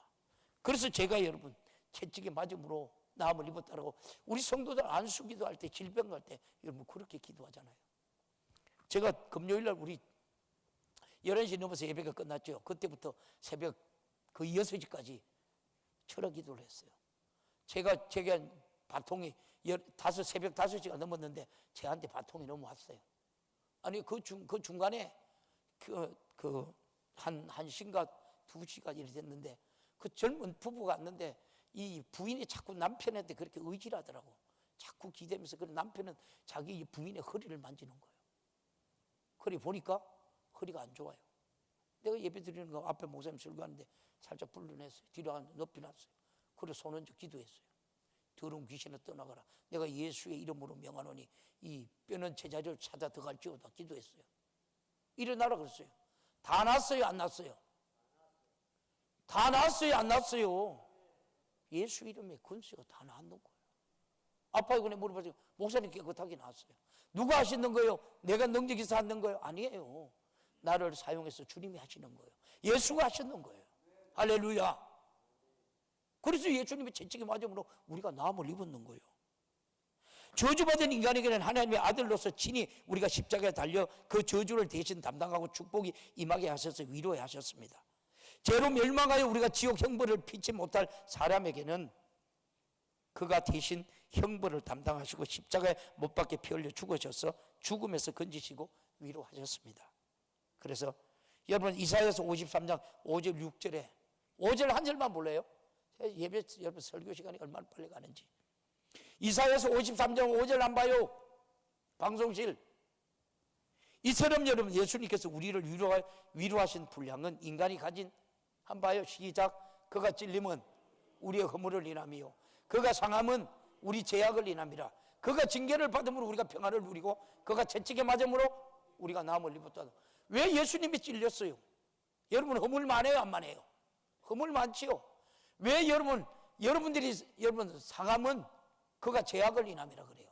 그래서 제가 여러분 채찍에 맞음으로 나음을 입었다라고 우리 성도들 안수 기도할 때 질병 갈 때 여러분 그렇게 기도하잖아요. 제가 금요일날 우리 11시 넘어서 예배가 끝났죠. 그때부터 새벽 그 6시까지 철학 기도를 했어요. 제가 바통이 새벽 5시가 넘었는데 저한테 바통이 넘어왔어요. 아니 그 중간에 한 1시인가 2시가 이렇게 됐는데 그 젊은 부부가 왔는데 이 부인이 자꾸 남편한테 그렇게 의지하더라고. 자꾸 기대면서 그 남편은 자기 부인의 허리를 만지는 거예요. 그래 보니까 허리가 안 좋아요. 내가 예배 드리는 거 앞에 목사님 설교하는데 살짝 불러냈어요. 뒤로 높여놨어요. 그래서 손 얹어 기도했어요. 더러운 귀신을 떠나가라. 내가 예수의 이름으로 명하노니 이 뼈는 제자리를 찾아 들어갈지어다 기도했어요. 일어나라 그랬어요. 다 났어요 안 났어요? 다 났어요 안 났어요? 예수 이름에 근수가 다 나았는 거예요. 아빠 이번에 물어봤어요. 목사님 깨끗하게 나왔어요. 누가 하시는 거예요? 내가 능력 있어 하는 거예요? 아니에요. 나를 사용해서 주님이 하시는 거예요. 예수가 하시는 거예요. 할렐루야. 그래서 예수님의 채찍에 맞음으로 우리가 나음을 입었는 거예요. 저주받은 인간에게는 하나님의 아들로서 친히 우리가 십자가에 달려 그 저주를 대신 담당하고 축복이 임하게 하셔서 위로해 하셨습니다. 죄로 멸망하여 우리가 지옥 형벌을 피치 못할 사람에게는 그가 대신 형벌을 담당하시고 십자가에 못 박혀 피 흘려 죽으셔서 죽음에서 건지시고 위로하셨습니다. 그래서 여러분 이사야서 53장 5절 6절에 5절 한 절만 볼래요? 예배 여러분 설교 시간이 얼마나 빨리 가는지. 이사야서 53장 5절 안 봐요? 방송실. 이처럼 여러분 예수님께서 우리를 위로하신 분량은 인간이 가진 한 봐요. 시작. 그가 찔림은 우리의 허물을 인함이요 그가 상함은 우리 죄악을 인함이라. 그가 징계를 받음으로 우리가 평안을 누리고 그가 채찍에 맞음으로 우리가 나음을 입었다. 왜 예수님이 찔렸어요? 여러분 허물 많아요 안 많아요? 허물 많지요. 왜 여러분들이 상함은 그가 죄악을 인함이라 그래요.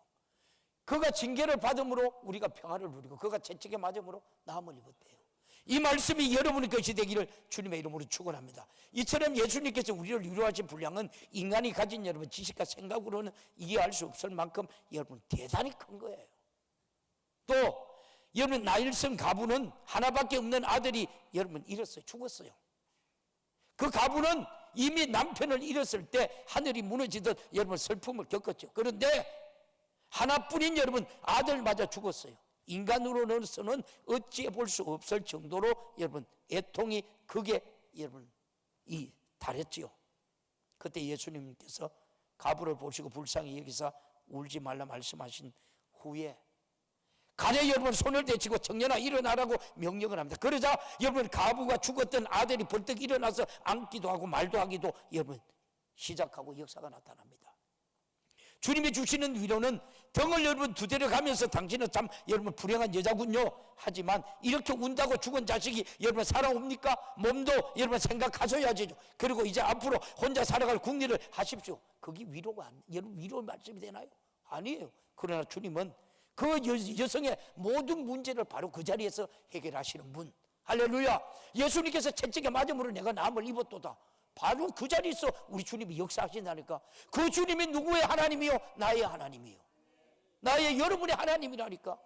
그가 징계를 받음으로 우리가 평안을 누리고 그가 채찍에 맞음으로 나음을 입었대요. 이 말씀이 여러분의 것이 되기를 주님의 이름으로 축원합니다. 이처럼 예수님께서 우리를 위로하신 분량은 인간이 가진 여러분 지식과 생각으로는 이해할 수 없을 만큼 여러분 대단히 큰 거예요. 또 여러분 나일성 가부는 하나밖에 없는 아들이 여러분 잃었어요. 죽었어요. 그 가부는 이미 남편을 잃었을 때 하늘이 무너지듯 여러분 슬픔을 겪었죠. 그런데 하나뿐인 여러분 아들마저 죽었어요. 인간으로서는 어찌해 볼 수 없을 정도로 여러분 애통이 극에 여러분 달했지요. 그때 예수님께서 가부를 보시고 불쌍히 여기사 울지 말라 말씀하신 후에 가래 여러분 손을 대치고 청년아 일어나라고 명령을 합니다. 그러자 여러분 가부가 죽었던 아들이 벌떡 일어나서 앉기도 하고 말도 하기도 여러분 시작하고 역사가 나타납니다. 주님이 주시는 위로는 등을 여러분 두드려 가면서 당신은 참 여러분 불행한 여자군요. 하지만 이렇게 운다고 죽은 자식이 여러분 살아옵니까? 몸도 여러분 생각하셔야죠. 그리고 이제 앞으로 혼자 살아갈 궁리를 하십시오. 그게 위로가 여러분 위로 말씀이 되나요? 아니에요. 그러나 주님은 그 여성의 모든 문제를 바로 그 자리에서 해결하시는 분. 할렐루야. 예수님께서 채찍에 맞음으로 내가 나음을 입었도다. 바로 그 자리에서 우리 주님이 역사하신다니까. 그 주님이 누구의 하나님이요? 나의 하나님이요. 나의 여러분의 하나님이라니까.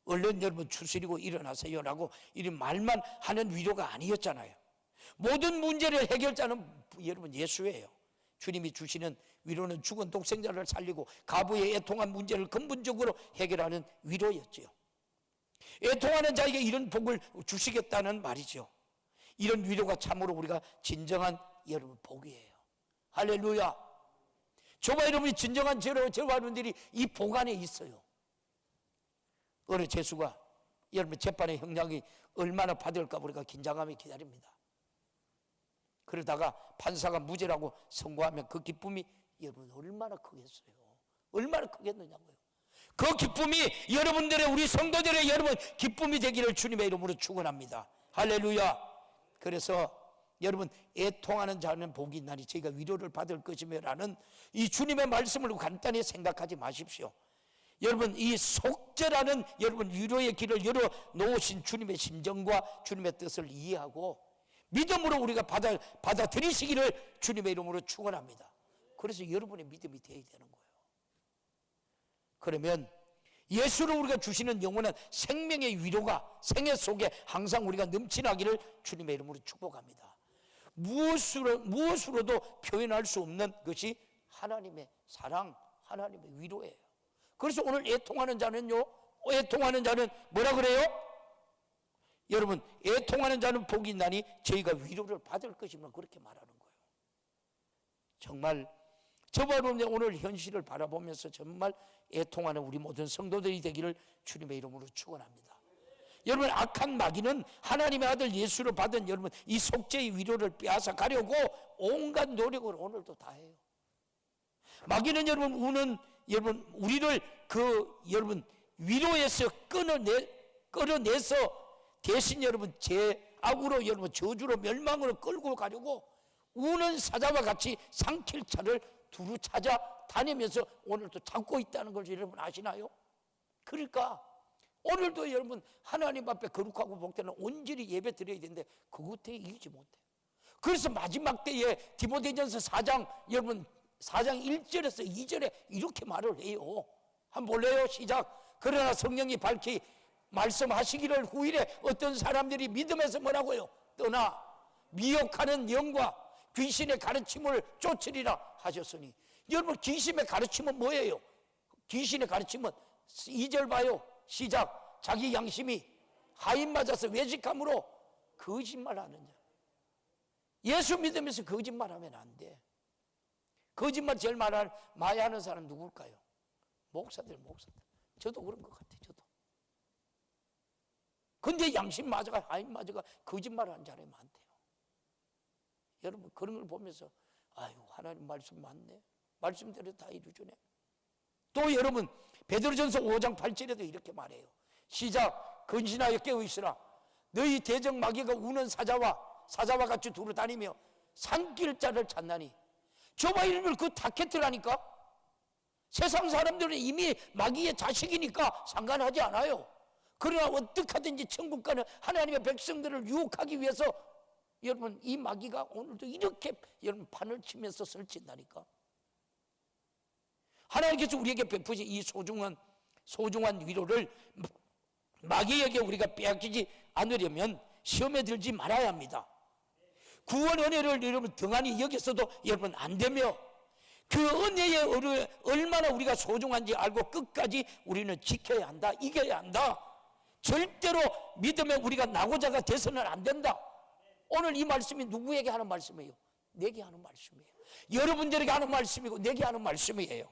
얼른 여러분 추스리고 일어나세요라고 이런 말만 하는 위로가 아니었잖아요. 모든 문제를 해결자는 여러분 예수예요. 주님이 주시는 위로는 죽은 독생자를 살리고 가부의 애통한 문제를 근본적으로 해결하는 위로였지요. 애통하는 자에게 이런 복을 주시겠다는 말이죠. 이런 위로가 참으로 우리가 진정한 여러분 복이에요. 할렐루야. 저와 여러분이 진정한 저와 여러분들이 이 복 안에 있어요. 어느 재수가 여러분 재판의 형량이 얼마나 받을까 우리가 긴장하며 기다립니다. 그러다가 판사가 무죄라고 선고하면 그 기쁨이 여러분 얼마나 크겠어요. 얼마나 크겠느냐고요. 그 기쁨이 여러분들의 우리 성도들의 여러분 기쁨이 되기를 주님의 이름으로 축원합니다. 할렐루야. 그래서 여러분 애통하는 자는 복이 있나니 저희가 위로를 받을 것이며 라는 이 주님의 말씀을 간단히 생각하지 마십시오. 여러분 이 속죄라는 여러분 위로의 길을 열어 놓으신 주님의 심정과 주님의 뜻을 이해하고 믿음으로 우리가 받아들이시기를 주님의 이름으로 축원합니다. 그래서 여러분의 믿음이 되어야 되는 거예요. 그러면 예수로 우리가 주시는 영원한 생명의 위로가 생애 속에 항상 우리가 넘치나기를 주님의 이름으로 축복합니다. 무엇으로도 표현할 수 없는 것이 하나님의 사랑, 하나님의 위로예요. 그래서 오늘 애통하는 자는요, 애통하는 자는 뭐라 그래요? 여러분 애통하는 자는 복이 있나니 저희가 위로를 받을 것이면 그렇게 말하는 거예요. 정말 저와 여러분의 오늘 현실을 바라보면서 정말 애통하는 우리 모든 성도들이 되기를 주님의 이름으로 축원합니다. 여러분 악한 마귀는 하나님의 아들 예수로 받은 여러분 이 속죄의 위로를 빼앗아 가려고 온갖 노력을 오늘도 다 해요. 마귀는 여러분 우리를 여러분 위로에서 끌어내서 대신 여러분 죄악으로 여러분 저주로 멸망으로 끌고 가려고 우는 사자와 같이 삼킬 차를 두루 찾아 다니면서 오늘도 찾고 있다는 걸 여러분 아시나요? 그러니까 오늘도 여러분 하나님 앞에 거룩하고 복되는 온전히 예배 드려야 되는데 그것에 이기지 못해요. 그래서 마지막 때에 디모데전서 4장 여러분 4장 1절에서 2절에 이렇게 말을 해요. 한번 볼래요? 시작. 그러나 성령이 밝히 말씀하시기를 후일에 어떤 사람들이 믿음에서 뭐라고요? 떠나 미혹하는 영과 귀신의 가르침을 쫓으리라 하셨으니 여러분 귀신의 가르침은 뭐예요? 귀신의 가르침은 2절 봐요. 시작. 자기 양심이 하인 맞아서 외식함으로 거짓말하는 자. 예수 믿으면서 거짓말하면 안 돼. 거짓말 제일 많이 하는 사람 누굴까요? 목사들. 저도 그런 것 같아요. 저도. 근데 양심 맞아가 하임 맞아가 거짓말하는 사람이 많대요. 여러분 그런 걸 보면서 아유 하나님 말씀 맞네. 말씀대로 다 이루주네. 또 여러분 베드로전서 5장 8절에도 이렇게 말해요. 시작. 근신하여 깨어있으라. 너희 대적 마귀가 우는 사자와 같이 두루 다니며 산길자를 찾나니. 저봐 이름을 그 타켓이라니까. 세상 사람들은 이미 마귀의 자식이니까 상관하지 않아요. 그러나 어떻게 하든지 천국 가는 하나님의 백성들을 유혹하기 위해서 여러분 이 마귀가 오늘도 이렇게 여러분 판을 치면서 설친다니까. 하나님께서 우리에게 베푸신 이 소중한 위로를 마귀에게 우리가 빼앗기지 않으려면 시험에 들지 말아야 합니다. 구원 은혜를 여러분 등한히 여기서도 여러분 안 되며 그 은혜의 얼마나 우리가 소중한지 알고 끝까지 우리는 지켜야 한다. 이겨야 한다. 절대로 믿음에 우리가 낙오자가 돼서는 안 된다. 오늘 이 말씀이 누구에게 하는 말씀이에요? 내게 하는 말씀이에요. 여러분들에게 하는 말씀이고 내게 하는 말씀이에요.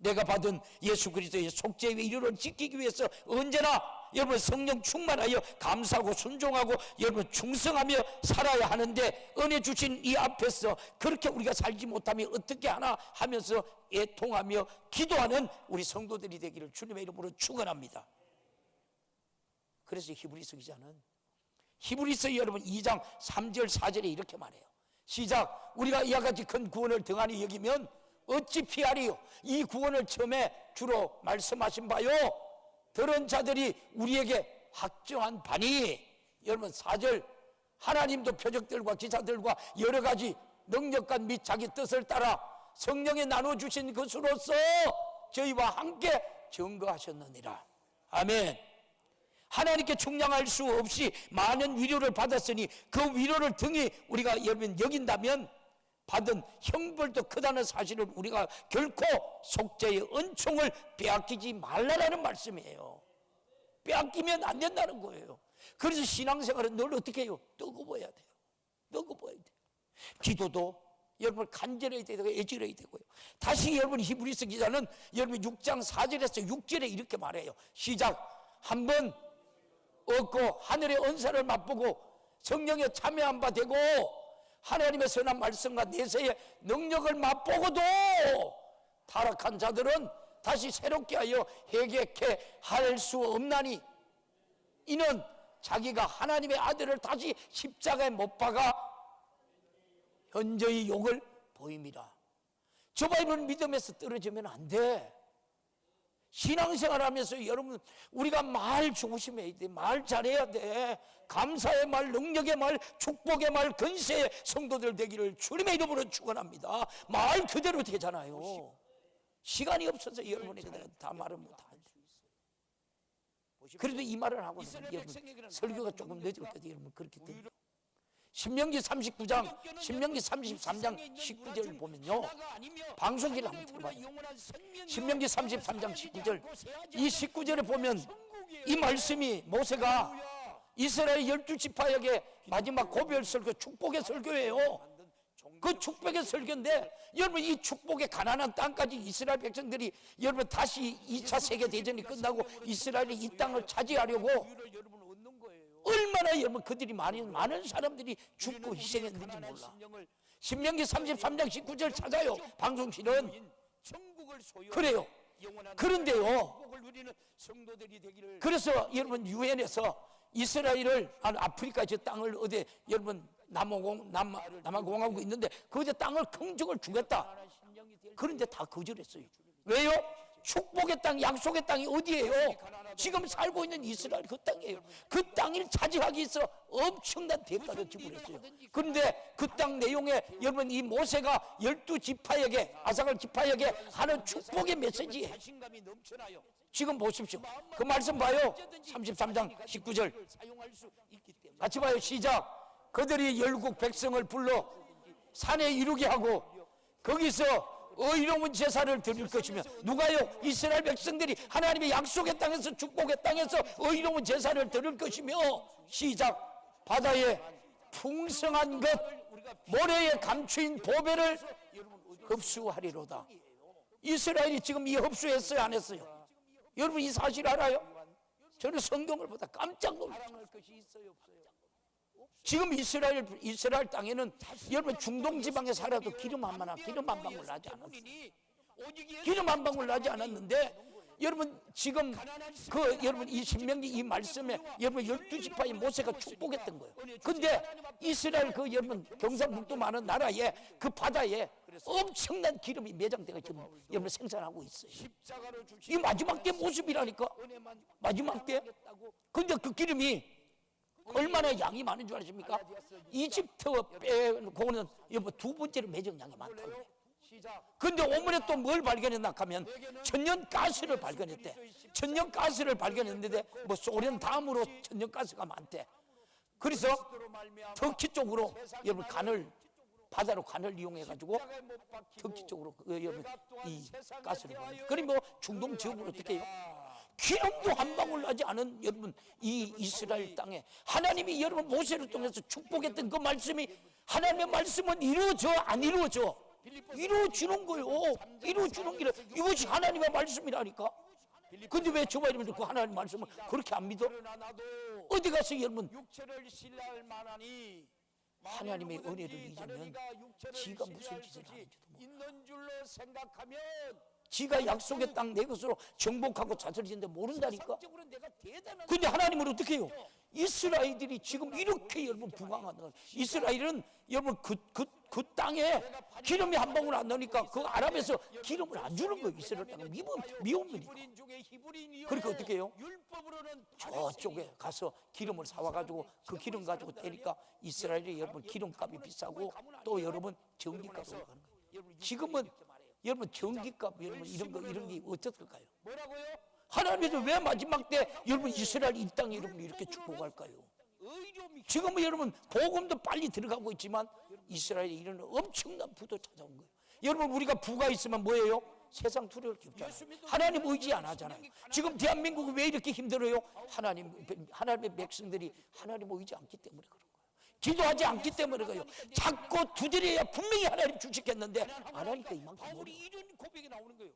내가 받은 예수 그리스도의 속죄의 위로를 지키기 위해서 언제나 여러분 성령 충만하여 감사하고 순종하고 여러분 충성하며 살아야 하는데 은혜 주신 이 앞에서 그렇게 우리가 살지 못하면 어떻게 하나 하면서 애통하며 기도하는 우리 성도들이 되기를 주님의 이름으로 축원합니다. 그래서 히브리서 기자는 히브리서 여러분 2장 3절 4절에 이렇게 말해요. 시작. 우리가 이와 같이 큰 구원을 등한히 여기면 어찌 피하리요. 이 구원을 처음에 주로 말씀하신 바요 들은 자들이 우리에게 확정한 바니. 여러분 4절 하나님도 표적들과 기사들과 여러 가지 능력과 및 자기 뜻을 따라 성령에 나눠주신 것으로서 저희와 함께 증거하셨느니라. 아멘. 하나님께 충량할 수 없이 많은 위로를 받았으니 그 위로를 등이 우리가 여러분 여긴다면 받은 형벌도 크다는 사실을 우리가 결코 속죄의 은총을 빼앗기지 말라라는 말씀이에요. 빼앗기면 안 된다는 거예요. 그래서 신앙생활은 늘 어떻게 해요? 뜨거워야 돼요. 뜨거워야 돼요. 기도도 여러분 간절해야 되고 애절해야 되고요. 다시 여러분 히브리서 기자는 여러분 6장 4절에서 6절에 이렇게 말해요. 시작. 한번 얻고 하늘의 은사를 맛보고 성령에 참여한 바 되고 하나님의 선한 말씀과 내세의 능력을 맛보고도 타락한 자들은 다시 새롭게 하여 회개케 할 수 없나니 이는 자기가 하나님의 아들을 다시 십자가에 못 박아 현저히 욕을 보임이라. 저 바이블 믿음에서 떨어지면 안 돼. 신앙생활 하면서 여러분 우리가 말 조심해야 돼. 말 잘해야 돼. 감사의 말, 능력의 말, 축복의 말, 근세의 성도들 되기를 주님의 이름으로 축원합니다. 말 그대로 되잖아요. 시간이 없어서 여러분에게 내가 다 말을 못할 수 있어요. 그래도 이 말을 하고 여러분 설교가 조금 늦을 때도 여러분 그렇게 들어요. 신명기 39장, 신명기 33장 19절을 보면요. 방송기를 한번 들어봐요. 신명기 33장 19절. 이 19절에 보면 이 말씀이 모세가 이스라엘 12지파에게 마지막 고별 설교, 축복의 설교예요. 그 축복의 설교인데 여러분 이 축복의 가난한 땅까지 이스라엘 백성들이 여러분 다시 2차 세계대전이 끝나고 이스라엘이 이 땅을 차지하려고 얼마나 여러분 그들이 많은 사람들이 죽고 희생했는지 몰라. 신명기 33장 19절 찾아요. 방송실은 그래요. 그런데요. 그래서 여러분 유엔에서 이스라엘을 아프리카 저 땅을 어디 여러분 남아공화국 있는데 거기에 땅을 긍정을 주겠다. 그런데 다 거절했어요. 왜요? 축복의 땅, 약속의 땅이 어디예요? 지금 살고 있는 이스라엘 그 땅이에요. 그 땅을 차지하기 위해서 엄청난 대가를 지불했어요. 그런데 그 땅 내용에 여러분 이 모세가 12지파에게 아삭을 지파에게 하는 축복의 메시지예요. 지금 보십시오. 그 말씀 봐요. 33장 19절 같이 봐요. 시작. 그들이 열국 백성을 불러 산에 이르게 하고 거기서 의로운 제사를 드릴 것이며 누가요? 이스라엘 백성들이 하나님의 약속의 땅에서 축복의 땅에서 의로운 제사를 드릴 것이며 시작. 바다에 풍성한 것 모래에 감추인 보배를 흡수하리로다. 이스라엘이 지금 이 흡수했어요 안 했어요? 여러분 이 사실 알아요? 저는 성경을 보다 깜짝 놀랐어요. 지금 이스라엘 땅에는 여러분 중동 지방에 살아도 기름 한 방울 나지 않았어요. 기름 한 방울 나지 않았는데 여러분 지금 여러분 이 신명기 이 말씀에 여러분 12지파의 모세가 축복했던 거예요. 근데 이스라엘 여러분 경상북도 많은 나라에 그 바다에 엄청난 기름이 매장돼가 지금 여러분 생산하고 있어요. 이 마지막 때 모습이라니까. 마지막 때. 근데 그 기름이 얼마나 양이 많은 줄 아십니까? 이집트 빼고는 여러분 두 번째로 매정량이 많다고 해요. 근데 오늘에 또 뭘 발견했나 하면 천연가스를 발견했대. 천연가스를 발견했는데 뭐 소련 다음으로 천연가스가 많대. 그래서 터키 쪽으로 여러분 바다로 간을 이용해 가지고 터키 쪽으로 여러분 이 가스를 보내. 그럼 뭐 중동 지역으로 어떻게 해요? 기름도 한 방울 나지 않은 여러분 이 이스라엘 땅에 하나님이 여러분 모세를 통해서 축복했던 그 말씀이 하나님의 말씀은 이루어져 안 이루어져? 이루어지는 거예요. 이루어지는 길 이것이 하나님의 말씀이라니까. 근데 왜 저와 여러분들 그 하나님의 말씀을 그렇게 안 믿어? 어디 가서 여러분 하나님의 은혜를 잊으면 지가 무슨 짓을 하는지도 모르고 지가 약속의 땅 내 것으로 정복하고 자들이는데 모른다니까. 근데 하나님은 어떻게 해요? 이스라엘들이 지금 이렇게 여러분 부강하는 거예요. 이스라엘은 여러분 그 땅에 기름이 한 방울 안 나오니까 그 아랍에서 기름을 안 주는 거예요. 이스라엘 땅은 미움이니까. 그러니까 어떻게 해요? 저쪽에 가서 기름을 사와가지고 그 기름 가지고 때니까 이스라엘이 여러분 기름값이 비싸고 또 여러분 전기값이 올라가는 거예요. 지금은 여러분 전기값 여러분 이런 게 어떻을까요? 하나님께서 왜 마지막 때 여러분 이스라엘 이 땅에 여러분 이렇게 축복할까요? 지금은 여러분 복음도 빨리 들어가고 있지만 이스라엘에 이런 엄청난 부도 찾아온 거예요. 여러분 우리가 부가 있으면 뭐예요? 세상 두려울 게 없잖아요. 하나님 의지 안 하잖아요. 지금 대한민국이 왜 이렇게 힘들어요? 하나님의 백성들이 하나님 의지 않기 때문에 그런 거예요. 기도하지 않기 때문에 그래요. 자꾸 두드려야 분명히 하나님 주시겠는데 안 하니까 이만큼 어려워요. 이런 고백이 나오는 거예요.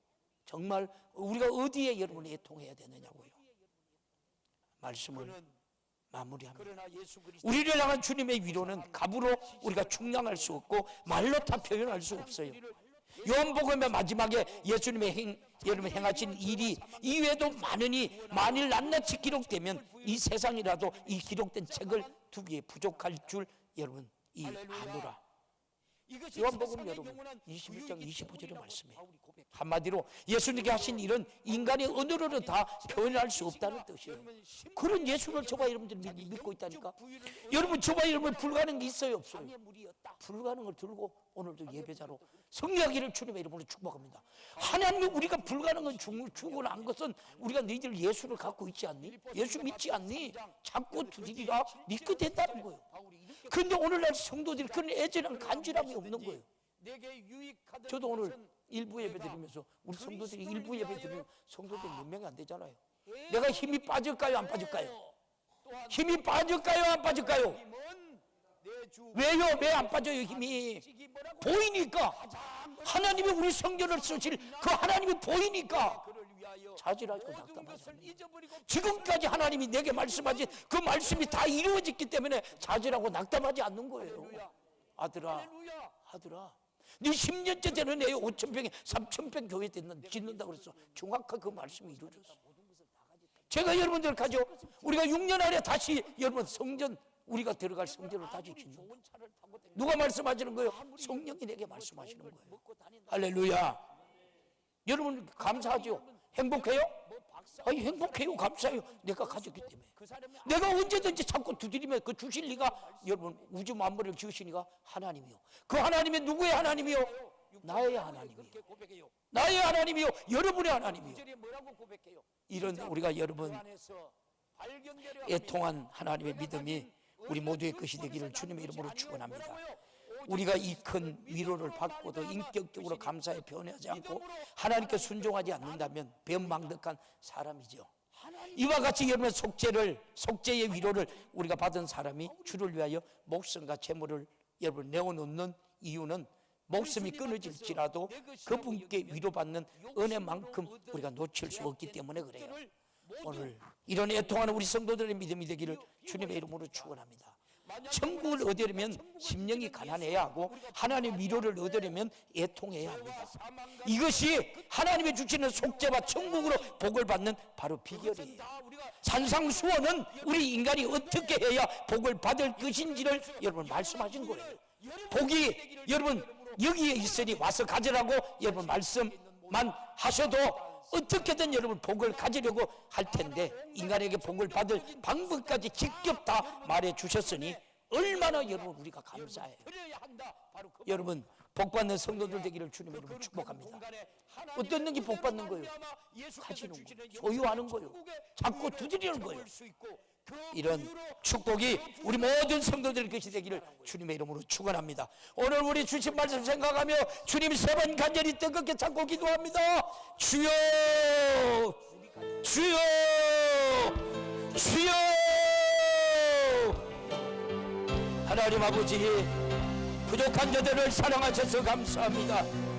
정말 우리가 어디에 여러분 애통해야 되느냐고요. 말씀을 마무리합니다. 우리를 향한 주님의 위로는 값으로 우리가 충량할 수 없고 말로 다 표현할 수 없어요. 요한복음의 마지막에 예수님의 여러분 행하신 일이 이외에도 많으니 만일 낱낱이 기록되면 이 세상이라도 이 기록된 책을 두기에 부족할 줄 여러분 이 아노라. 요한복음 여러분 21장 25절의 말씀이에요. 한마디로 예수님께 하신 일은 인간의 언어로는 다 표현할 수 없다는 뜻이에요. 그런 예수를 저와 여러분들이 믿고 있다니까. 여러분 저와 여러분 불가능한 게 있어요 없어요? 불가능을 들고 오늘도 예배자로 성령하기를 주님의 이름으로 축복합니다. 하나님이 우리가 불가능한 주고 난 것은 우리가 너희들 예수를 갖고 있지 않니? 예수 믿지 않니? 자꾸 두드리라 믿게 된다는 거예요. 그런데 오늘날 성도들이 그런 애절한 간절함이 없는 거예요. 저도 오늘 일부 예배 드리면서 우리 성도들이 일부 예배 드리면 성도들이 몇 명이 안 되잖아요. 내가 힘이 빠질까요 안 빠질까요? 힘이 빠질까요 안 빠질까요? 왜요? 왜 안 빠져요 힘이? 보이니까. 하나님이 우리 성전을 쓰실 그 하나님이 보이니까 자질하고 낙담하지 않아요. 지금까지 하나님이 내게 말씀하신 그 말씀이 다 이루어졌기 때문에 자질하고 낙담하지 않는 거예요. 아들아 네 10년째 되는 애 5,000평에 3,000평 교회 짓는다고 그랬어. 정확하게 그 말씀이 이루어졌어. 제가 여러분들 가죠. 우리가 6년 안에 다시 여러분 성전 우리가 들어갈 성전을 다시 짓는 거예요. 누가 말씀하시는 거예요? 성령이 내게 말씀하시는 거예요. 할렐루야. 여러분 감사하죠? 행복해요? 아니 행복해요. 감사해요. 내가 가졌기 때문에. 내가 언제든지 자꾸 두드리면 그 주실 리가 여러분 우주 만물을 지으시니까 하나님이요. 그 하나님이 누구의 하나님이요? 나의 하나님이요. 나의 하나님이요. 여러분의 하나님이요. 이런 우리가 여러분 애통한 하나님의 믿음이 우리 모두의 것이 되기를 주님의 이름으로 축원합니다. 우리가 이 큰 위로를 받고도 인격적으로 감사에 변하지 않고 하나님께 순종하지 않는다면 변망덕한 사람이죠. 이와 같이 여러분 속죄의 위로를 우리가 받은 사람이 주를 위하여 목숨과 재물을 여러분 내어놓는 이유는 목숨이 끊어질지라도 그분께 위로받는 은혜만큼 우리가 놓칠 수 없기 때문에 그래요. 오늘 이런 애통하는 우리 성도들의 믿음이 되기를 주님의 이름으로 축원합니다. 천국을 얻으려면 심령이 가난해야 하고 하나님의 위로를 얻으려면 애통해야 합니다. 이것이 하나님의 주시는 속죄와 천국으로 복을 받는 바로 비결이에요. 산상수원은 우리 인간이 어떻게 해야 복을 받을 것인지를 여러분 말씀하신 거예요. 복이 여러분 여기에 있으니 와서 가지라고 여러분 말씀만 하셔도 어떻게든 여러분 복을 가지려고 할 텐데 인간에게 복을 받을 방법까지 직접 다 말해 주셨으니 얼마나 여러분 우리가 감사해요. 여러분 복받는 성도들 되기를 주님의 이름으로 축복합니다. 어떤 능이 복받는 거예요? 가지는 거예요. 소유하는 거예요. 자꾸 두드리는 거예요. 이런 축복이 우리 모든 성도들의 것이 되기를 주님의 이름으로 축원합니다. 오늘 우리 주신 말씀 생각하며 주님 세 번 간절히 뜨겁게 찾고 기도합니다. 주여 주여 주여. 하나님 아버지 부족한 자들을 사랑하셔서 감사합니다.